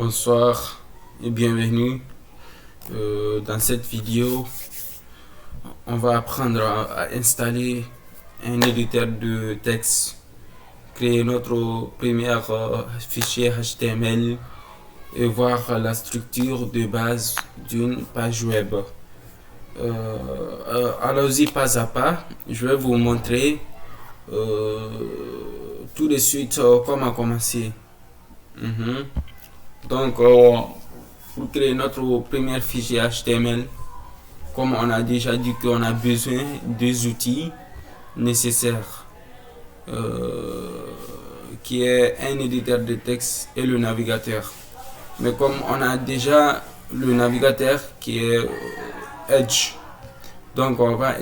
Bonsoir et bienvenue. Dans cette vidéo, on va apprendre à installer un éditeur de texte, créer notre premier fichier HTML et voir la structure de base d'une page web. Allons-y pas à pas. Je vais vous montrer tout de suite comment commencer. Donc, pour créer notre premier fichier HTML, comme on a déjà dit qu'on a besoin des outils nécessaires, qui est un éditeur de texte et le navigateur. Mais comme on a déjà le navigateur qui est Edge, donc on va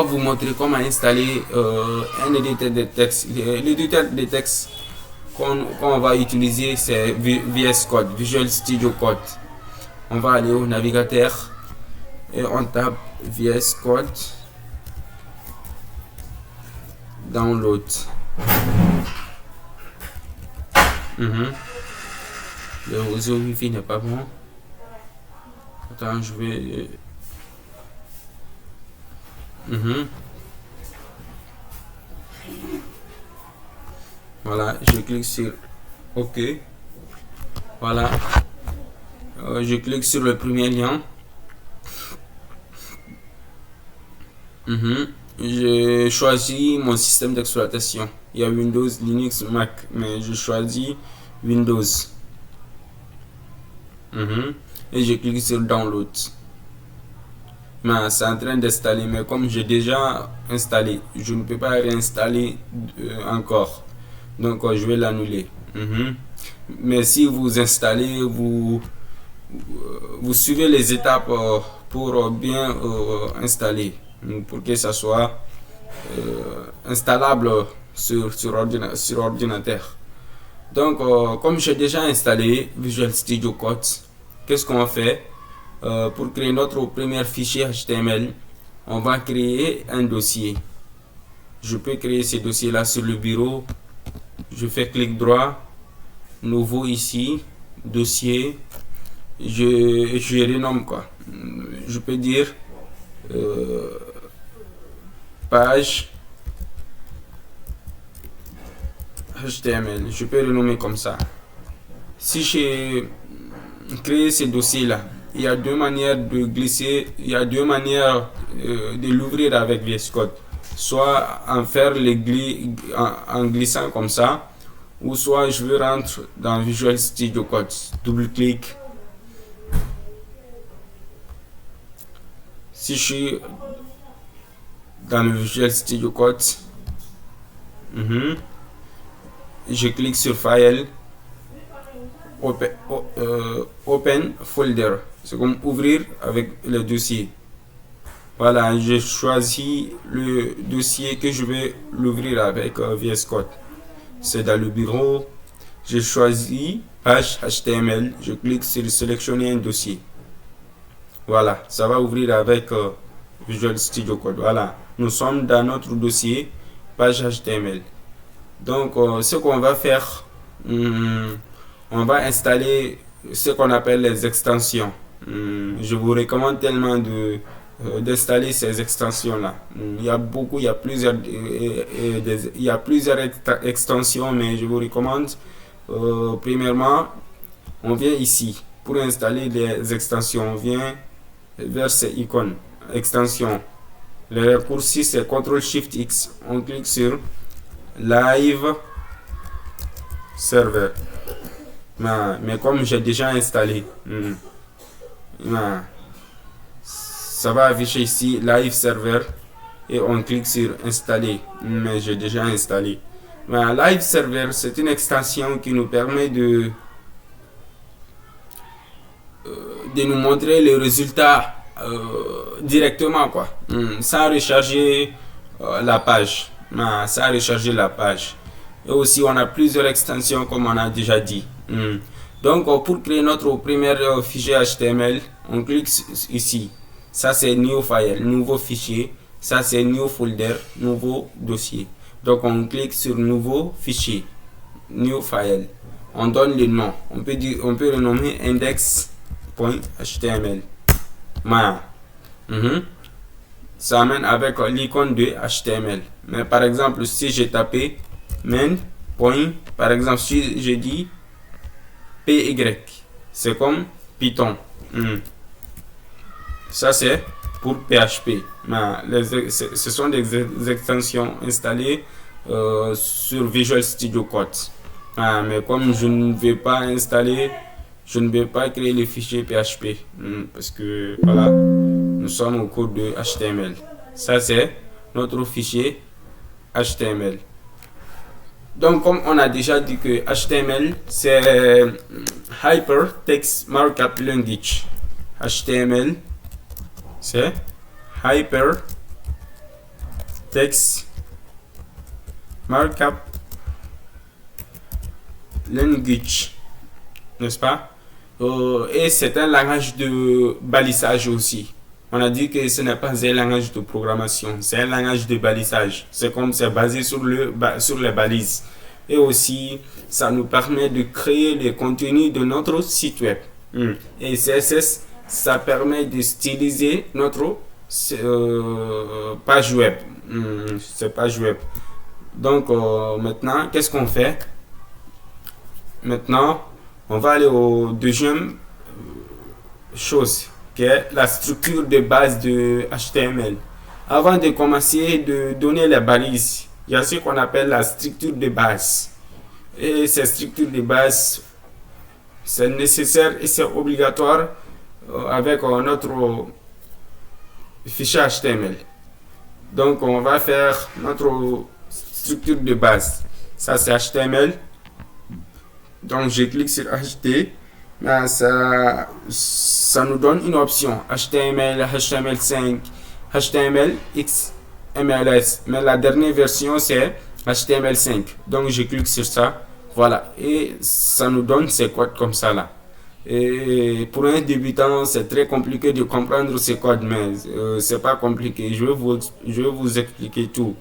vous montrer comment installer un éditeur de texte. L'éditeur de texte qu'on va utiliser, c'est VS Code, Visual Studio Code. On va aller au navigateur et on tape VS Code, download. Le réseau Wi-Fi n'est pas bon. Attends, je vais... Voilà, je clique sur OK. Voilà. Je clique sur le premier lien. Je choisis mon système d'exploitation. Il y a Windows, Linux, Mac, mais je choisis Windows. Et je clique sur Download. C'est en train d'installer, mais comme j'ai déjà installé, je ne peux pas réinstaller encore. Donc je vais l'annuler. Mais si vous installez, vous suivez les étapes pour bien installer, pour que ça soit installable sur ordinateur. Donc comme j'ai déjà installé Visual Studio Code, qu'est-ce qu'on fait? Pour créer notre premier fichier HTML, on va créer un dossier. Je peux créer ce dossier là sur le bureau. Je fais clic droit, nouveau ici, dossier. Je renomme quoi. Je peux dire page HTML. Je peux renommer comme ça. Si j'ai créé ce dossier là, il y a deux manières de glisser, il y a deux manières de l'ouvrir avec VS Code. Soit en faire en glissant comme ça, ou soit je veux rentrer dans Visual Studio Code. Double-clic. Si je suis dans le Visual Studio Code, je clique sur File, Open Folder. C'est comme ouvrir avec le dossier. Voilà, je choisis le dossier que je vais l'ouvrir avec VS Code. C'est dans le bureau. Je choisis page HTML. Je clique sur sélectionner un dossier. Voilà, ça va ouvrir avec Visual Studio Code. Voilà, nous sommes dans notre dossier page HTML. Donc, ce qu'on va faire, on va installer ce qu'on appelle les extensions. Je vous recommande tellement d'installer ces extensions là. Il y a plusieurs extensions, mais je vous recommande premièrement, on vient ici pour installer les extensions. On vient vers ces icônes extensions. Le raccourci c'est CTRL-SHIFT-X. On clique sur Live Server. Mais comme j'ai déjà installé, ça va afficher ici Live Server et on clique sur installer. Mais j'ai déjà installé. Live Server, c'est une extension qui nous permet de nous montrer les résultats directement quoi, sans recharger la page. Sans recharger la page. Et aussi on a plusieurs extensions comme on a déjà dit. Donc pour créer notre premier fichier HTML, on clique ici. Ça c'est New File, nouveau fichier. Ça c'est New Folder, nouveau dossier. Donc on clique sur Nouveau fichier, New File. on donne le nom. On peut le nommer index.html. Voilà. Ça amène avec l'icône de HTML. Mais par exemple, si j'ai tapé main. Par exemple, si je dis py, c'est comme Python. Ça c'est pour PHP. Ce sont des extensions installées sur Visual Studio Code. Mais comme je ne vais pas installer, je ne vais pas créer les fichiers PHP parce que voilà, nous sommes au cours de HTML. Ça c'est notre fichier HTML. Donc comme on a déjà dit que HTML c'est Hypertext Markup Language. HTML c'est Hypertext Markup Language, n'est-ce pas? Et c'est un langage de balisage aussi. On a dit que ce n'est pas un langage de programmation, c'est un langage de balisage. C'est basé sur les balises. Et aussi, ça nous permet de créer les contenus de notre site web. Et CSS, ça permet de styliser notre page web. C'est page web. Donc maintenant, qu'est-ce qu'on fait? Maintenant, on va aller au deuxième chose, qui est la structure de base de HTML. Avant de commencer de donner les balises, il y a ce qu'on appelle la structure de base. Et cette structure de base, c'est nécessaire et c'est obligatoire avec notre fichier HTML. Donc, on va faire notre structure de base. Ça, c'est HTML. Donc, je clique sur HT. Ça nous donne une option HTML, HTML5, HTML, XMLS. Mais la dernière version c'est HTML5. Donc je clique sur ça. Voilà. Et ça nous donne ces codes comme ça là. Et pour un débutant, c'est très compliqué de comprendre ces codes, mais c'est pas compliqué. Je vais vous expliquer tout.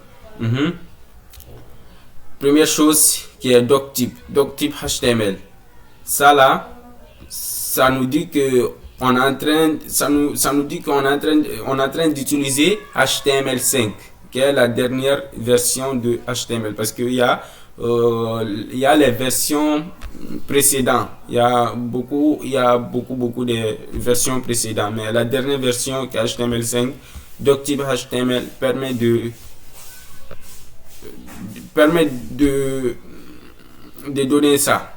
Première chose qui est doctype HTML. Ça là, ça nous dit que on est en train d'utiliser HTML5, qui est la dernière version de HTML, parce qu'il y a les versions précédentes. Il y a beaucoup de versions précédentes, mais la dernière version qui est HTML5, doctype HTML permet de donner ça.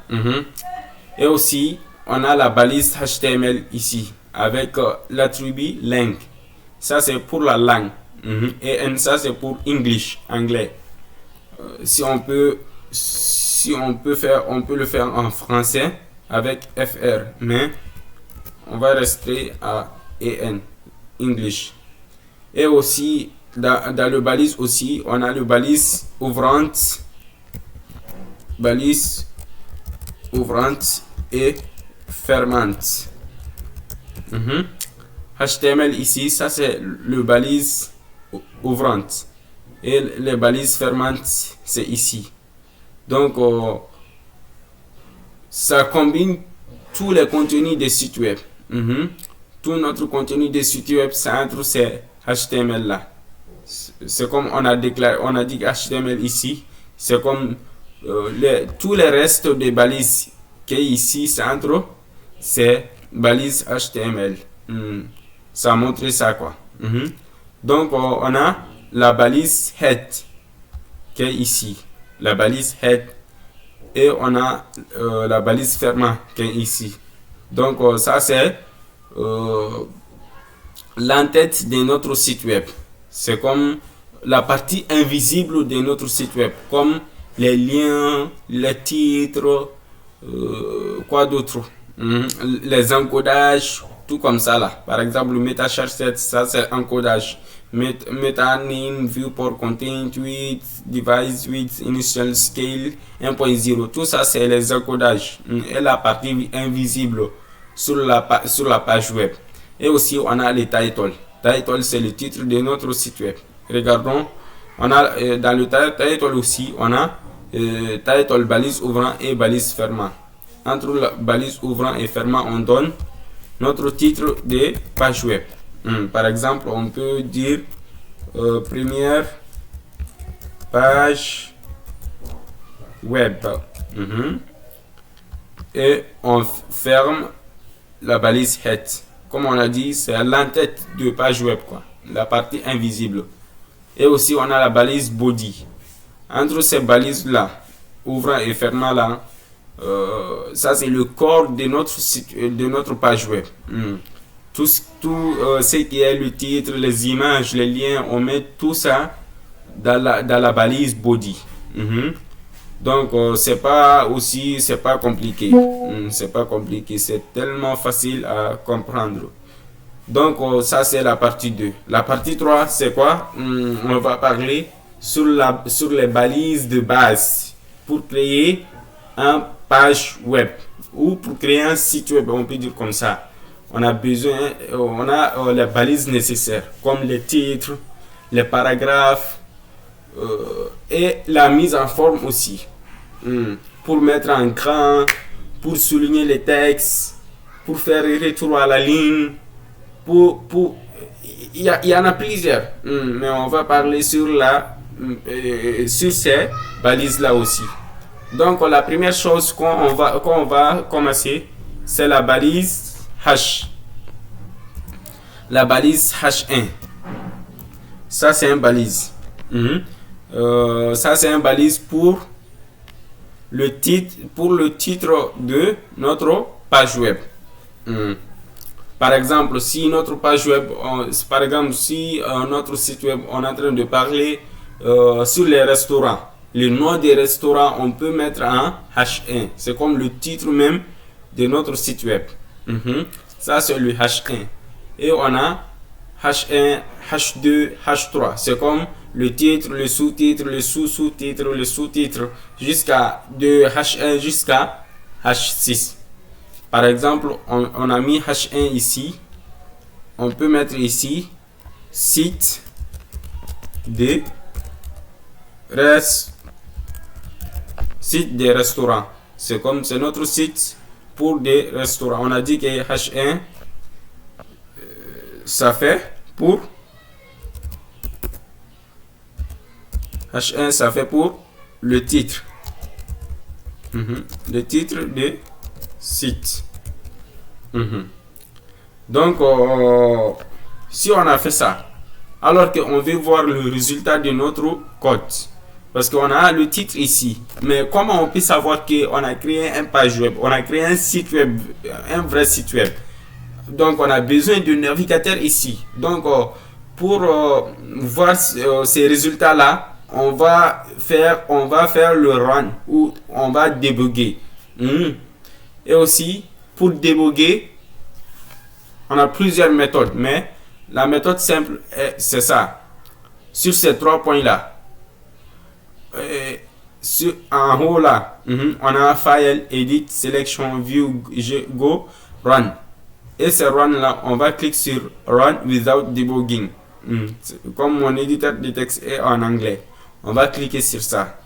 Et aussi, on a la balise HTML ici, avec l'attribut lang. Ça, c'est pour la langue. Et ça, c'est pour English, anglais. On peut le faire en français avec FR, mais on va rester à EN, English. Et aussi, dans le balise aussi, on a le balise ouvrante et fermante. HTML ici, ça c'est le balise ouvrante et les balises fermantes c'est ici. Donc ça combine tous les contenus des sites web. Tout notre contenu des sites web, c'est entre ces HTML là. C'est comme on a dit HTML ici, c'est comme tous les restes des balises qui est ici, c'est entre ces balises HTML. Ça montre ça quoi. Donc on a la balise head qui est ici, la balise head, et on a la balise fermant qui est ici. Donc ça c'est l'entête de notre site web. C'est comme la partie invisible de notre site web, comme les liens, les titres, quoi d'autre, les encodages, tout comme ça là. Par exemple, le MetaChart7, ça c'est encodage. Meta name, viewport content, width, device width, initial scale, 1.0. Tout ça c'est les encodages et la partie invisible sur la page web. Et aussi on a les titles. Title c'est le titre de notre site web. Regardons, on a dans le title aussi, on a title balise ouvrant et balise fermant. entre la balise ouvrant et fermant, on donne notre titre de page web. Par exemple, on peut dire première page web. Et on ferme la balise head. Comme on a dit, c'est l'entête de page web, quoi, la partie invisible. Et aussi, on a la balise body. Entre ces balises-là, ouvrant et fermant là, ça c'est le corps de notre page web. Tout ce qui est le titre, les images, les liens, on met tout ça dans la balise body. Donc c'est pas compliqué. C'est pas compliqué, c'est tellement facile à comprendre. Donc ça c'est la partie 2. La partie 3, c'est quoi? On va parler sur les balises de base pour créer une page web ou pour créer un site web, on peut dire comme ça. On a les balises nécessaires comme les titres, les paragraphes et la mise en forme aussi. Pour mettre en grand, pour souligner les textes, pour faire retour à la ligne, il y en a plusieurs, mais on va parler sur ces balises là aussi. Donc la première chose qu'on va commencer, c'est la balise hash. La balise H1. Ça c'est une balise. Ça c'est une balise pour le titre de notre page web. Par exemple, si notre page web, si notre site web, on est en train de parler sur les restaurants, le nom des restaurants, on peut mettre en H1. C'est comme le titre même de notre site web. Ça, c'est le H1. Et on a H1, H2, H3. C'est comme le titre, le sous-titre, le sous-sous-titre, le sous-titre, de H1 jusqu'à H6. Par exemple, on a mis H1 ici. On peut mettre ici site des restaurants. C'est notre site pour des restaurants. On a dit que H1 ça fait pour le titre. Le titre de site. Donc si on a fait ça, alors qu'on veut voir le résultat de notre code, parce qu'on a le titre ici, mais comment on peut savoir qu'on a créé une page web, on a créé un site web, un vrai site web? Donc on a besoin d'un navigateur ici. Donc pour voir ces résultats là, on va faire le run ou on va débugger. Et aussi pour débugger, on a plusieurs méthodes, mais la méthode simple c'est ça. Sur ces 3 points là, en haut là, on a file, edit, selection, view, go, run. Et ce run là, on va cliquer sur run without debugging. Comme mon éditeur de texte est en anglais, on va cliquer sur ça.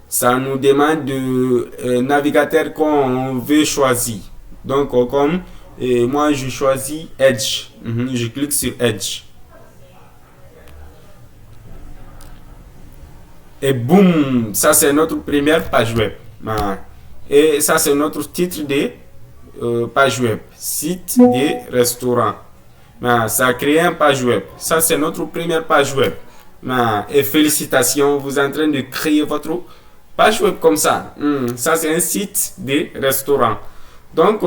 Ça nous demande de navigateur qu'on veut choisir. Donc comme moi je choisis Edge. Je clique sur Edge. Et boum, ça c'est notre première page web. Et ça c'est notre titre de page web, site des restaurants. Ça a créé une page web. Ça c'est notre première page web. Et félicitations, vous êtes en train de créer votre page web comme ça. Ça c'est un site des restaurants. Donc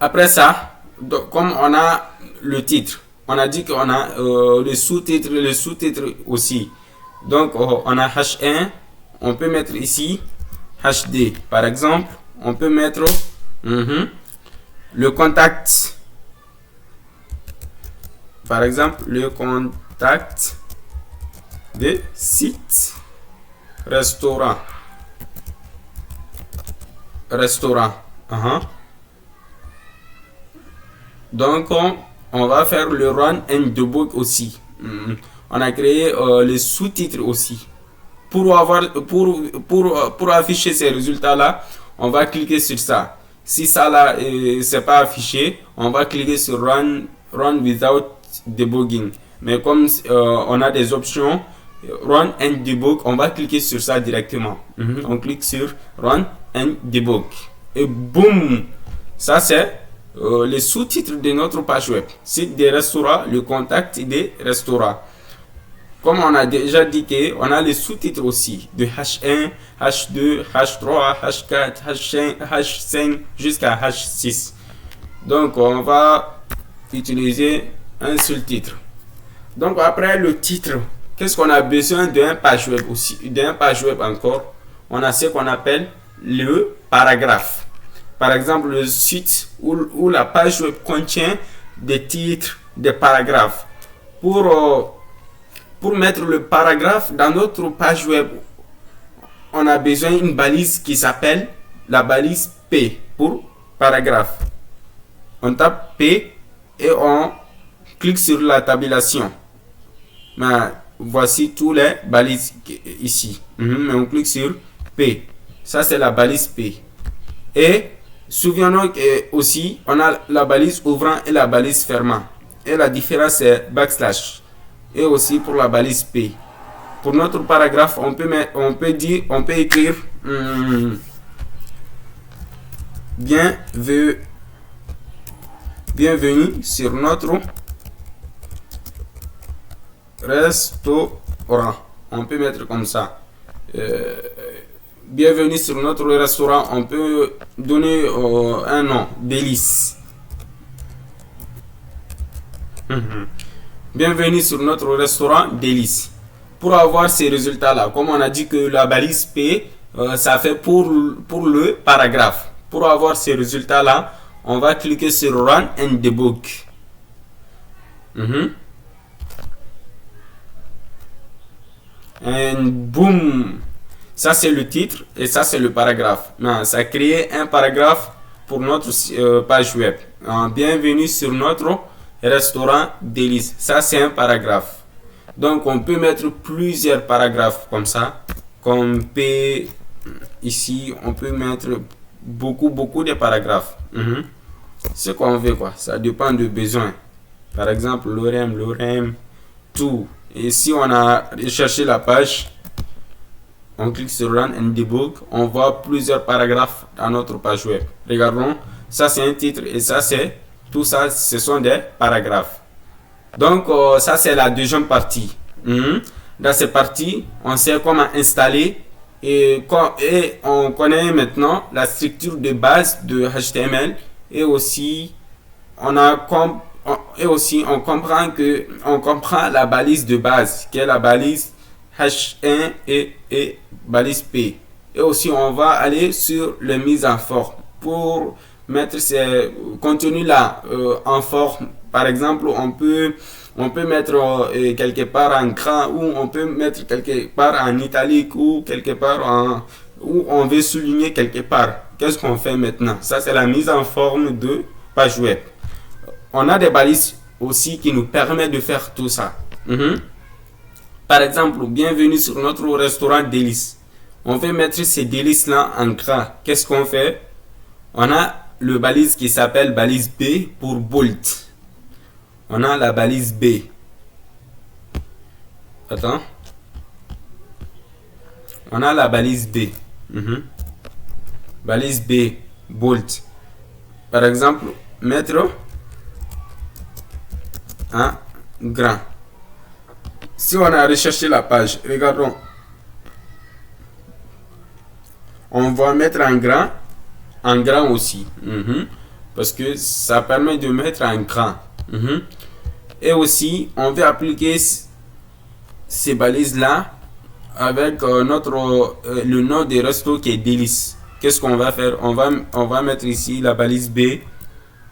après ça, comme on a le titre, on a dit qu'on a le sous-titre aussi. Donc on a H1, on peut mettre ici HD. Par exemple, on peut mettre le contact. Par exemple, le contact de site restaurant. Donc on va faire le run and debug aussi. On a créé les sous-titres aussi pour afficher ces résultats-là, on va cliquer sur ça. Si ça là, c'est pas affiché, on va cliquer sur Run without debugging. Mais comme on a des options, Run and Debug, on va cliquer sur ça directement. On clique sur Run and Debug. Et boum! Ça, c'est les sous-titres de notre page web. Site des restaurants, le contact des restaurants. Comme on a déjà dit qu'on a les sous-titres aussi, de H1, H2, H3, H4, H5, H5 jusqu'à H6. Donc, on va utiliser un seul titre. Donc, après le titre, qu'est-ce qu'on a besoin d'un page web aussi, d'un page web encore? On a ce qu'on appelle le paragraphe. Par exemple, le site où la page web contient des titres, des paragraphes. Pour mettre le paragraphe dans notre page web, on a besoin d'une balise qui s'appelle la balise P pour paragraphe. On tape P et on clique sur la tabulation. Voici tous les balises ici. Mais on clique sur P. Ça, c'est la balise P. Et souvenons aussi, on a la balise ouvrant et la balise fermant. Et la différence, c'est backslash. Et aussi pour la balise P. Pour notre paragraphe, on peut écrire bienvenue sur notre restaurant. On peut mettre comme ça. Bienvenue sur notre restaurant. On peut donner un nom, Délice. Bienvenue sur notre restaurant Délice. Pour avoir ces résultats-là, comme on a dit que la balise P, ça fait pour le paragraphe. Pour avoir ces résultats-là, on va cliquer sur Run and Debug. Et boum! Ça, c'est le titre et ça, c'est le paragraphe. Ça crée un paragraphe pour notre page web. Bienvenue sur notre restaurant Délice. Ça, c'est un paragraphe. Donc, on peut mettre plusieurs paragraphes comme ça. Comme P, ici, on peut mettre beaucoup de paragraphes. Ce qu'on veut, quoi. Ça dépend du besoin. Par exemple, l'orem, tout. Et si on a recherché la page, on clique sur Run and Debug, on voit plusieurs paragraphes dans notre page web. Regardons, ça c'est un titre et ça c'est tout ça, ce sont des paragraphes. Donc ça c'est la deuxième partie. Dans cette partie, on sait comment installer et on connaît maintenant la structure de base de HTML et aussi on comprend la balise de base qui est la balise H1 et balise P. Et aussi on va aller sur les mises en forme pour mettre ces contenus là en forme. Par exemple, on peut mettre quelque part en grand ou on peut mettre quelque part en italique ou quelque part où on veut souligner quelque part. Qu'est-ce qu'on fait maintenant? Ça c'est la mise en forme de page web. On a des balises aussi qui nous permettent de faire tout ça. Par exemple, bienvenue sur notre restaurant Délice. On veut mettre ces délices là en gras. Qu'est-ce qu'on fait? On a le balise qui s'appelle balise B pour bold. On a la balise B. Attends. On a la balise B. Balise B, bold. Par exemple, mettre un grand. Si on a recherché la page, regardons. On va mettre en grand aussi. Parce que ça permet de mettre en grand. Et aussi, on veut appliquer ces balises-là avec le nom des restos qui est Délice. Qu'est-ce qu'on va faire? On va mettre ici la balise B,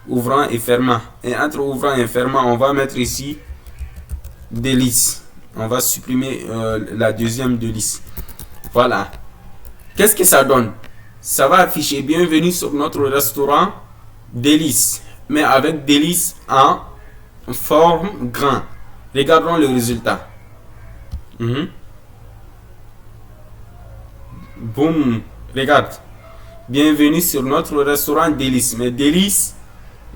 ouvrant et fermant. Et entre ouvrant et fermant, on va mettre ici Délice. On va supprimer la deuxième Délice. Voilà. Qu'est-ce que ça donne? Ça va afficher bienvenue sur notre restaurant Délice, mais avec Délice en forme grand. Regardons le résultat. Boum, regarde. Bienvenue sur notre restaurant Délice. Mais Délice,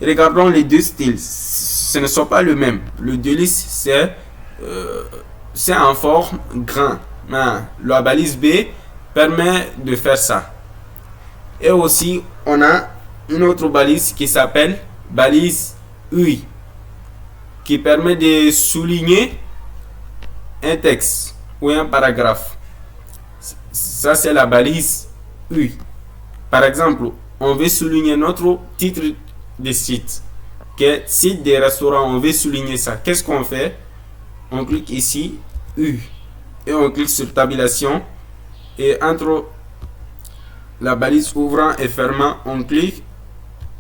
regardons les deux styles. Ce ne sont pas le même. Le Délice, c'est en forme grand. La balise B permet de faire ça. Et aussi, on a une autre balise qui s'appelle balise UI, qui permet de souligner un texte ou un paragraphe. Ça, c'est la balise UI. Par exemple, on veut souligner notre titre de site, qui est site des restaurants. On veut souligner ça. Qu'est-ce qu'on fait? On clique ici, U, et on clique sur tabulation. Et entre la balise ouvrant et fermant, on clique.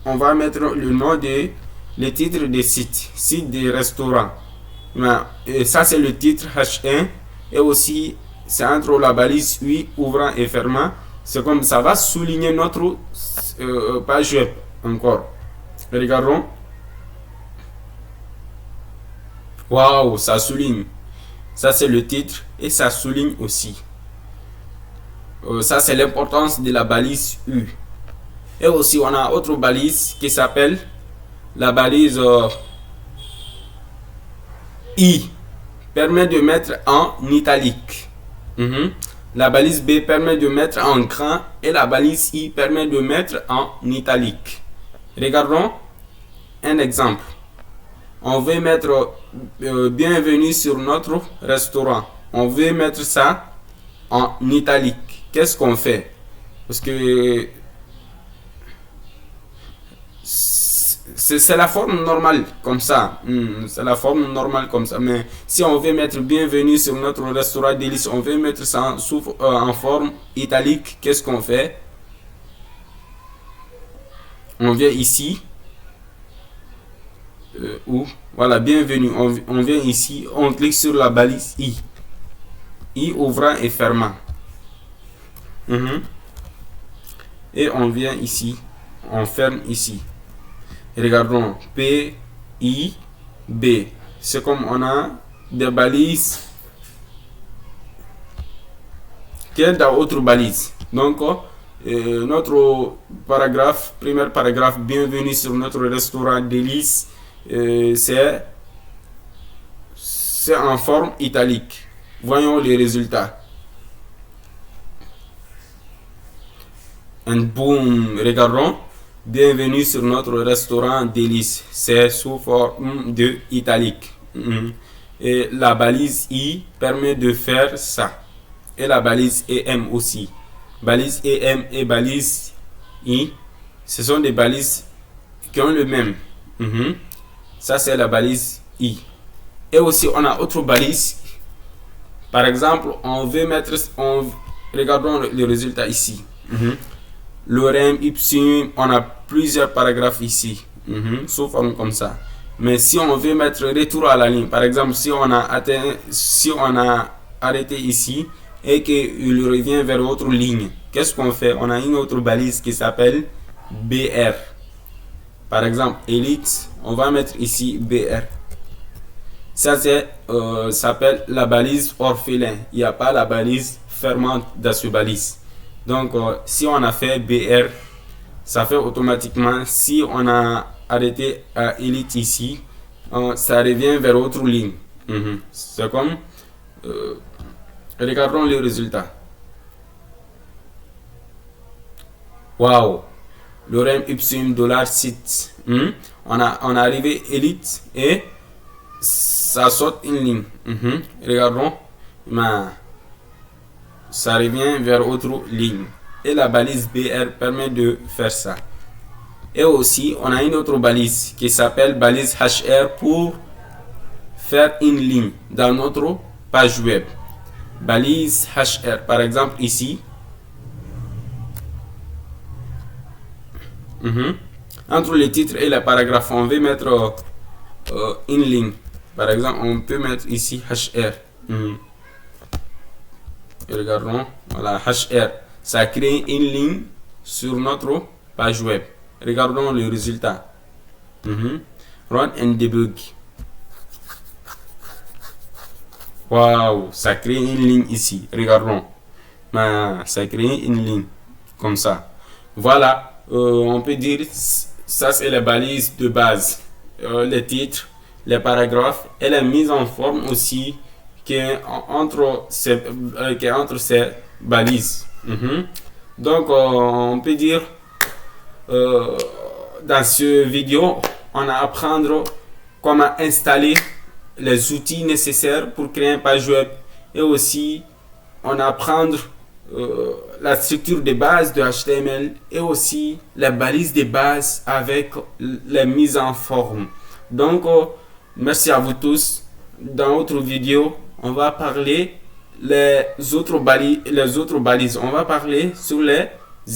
On va mettre le nom de le titre des sites, site des restaurants. Et ça, c'est le titre H1. Et aussi, c'est entre la balise UI ouvrant et fermant. C'est comme ça va souligner notre page web encore. Regardons. Waouh, ça souligne. Ça, c'est le titre et ça souligne aussi. Ça, c'est l'importance de la balise U. Et aussi, on a autre balise qui s'appelle la balise I. Permet de mettre en italique. La balise B permet de mettre en grand et la balise I permet de mettre en italique. Regardons un exemple. On veut mettre bienvenue sur notre restaurant. On veut mettre ça en italique. Qu'est-ce qu'on fait? Parce que c'est la forme normale comme ça. C'est la forme normale comme ça. Mais si on veut mettre bienvenue sur notre restaurant Délice, on veut mettre ça en forme italique, qu'est-ce qu'on fait? On vient ici. Voilà, bienvenue. On vient ici. On clique sur la balise I. I ouvrant et fermant. Et on vient ici. On ferme ici. Regardons P, I, B. C'est comme on a des balises qui est dans autre balise. Donc, notre paragraphe, premier paragraphe, bienvenue sur notre restaurant Délice, c'est en forme italique. Voyons les résultats. And boom, regardons. Bienvenue sur notre restaurant Délice. C'est sous forme de italique. Et la balise I permet de faire ça. Et la balise EM aussi. Balise EM et balise I, ce sont des balises qui ont le même. Ça, c'est la balise I. Et aussi, on a autre balise. Par exemple, on veut mettre... regardons le résultat ici. Lorem ipsum, on a plusieurs paragraphes ici, sous forme comme ça. Mais si on veut mettre retour à la ligne, par exemple, si on a arrêté ici et qu'il revient vers autre ligne, qu'est-ce qu'on fait? On a une autre balise qui s'appelle BR. Par exemple, Elite, on va mettre ici BR. Ça s'appelle la balise orphelin. Il n'y a pas la balise fermante dans ce balise. Donc, si on a fait BR, ça fait automatiquement, si on a arrêté à Elite ici, ça revient vers autre ligne. C'est comme, regardons les résultats. Waouh! Lorem ipsum dollar site. On a arrivé Elite et ça saute une ligne. Regardons. Ça revient vers autre ligne. Et la balise BR permet de faire ça. Et aussi, on a une autre balise qui s'appelle balise HR pour faire une ligne dans notre page web. Balise HR, par exemple ici. Entre le titre et le paragraphe, on veut mettre une ligne. Par exemple, on peut mettre ici HR. Regardons, voilà, HR. Ça crée une ligne sur notre page web. Regardons le résultat. Run and debug. Waouh, ça crée une ligne ici. Regardons. ça crée une ligne comme ça. Voilà, on peut dire ça c'est les balises de base, les titres, les paragraphes et la mise en forme aussi qui est entre ces balises. Donc on peut dire dans ce vidéo on a apprendre comment installer les outils nécessaires pour créer une page web et aussi on apprendre la structure de base de HTML et aussi la balise de base avec les mises en forme. Donc, merci à vous tous. Dans notre vidéo, on va parler les autres balises. On va parler sur les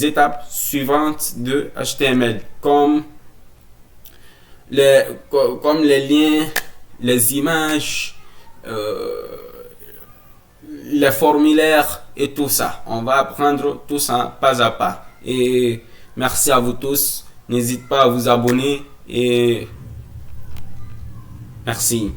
étapes suivantes de HTML, comme les liens, les images, les formulaires et tout ça. On va apprendre tout ça pas à pas. Et merci à vous tous. N'hésitez pas à vous abonner et merci.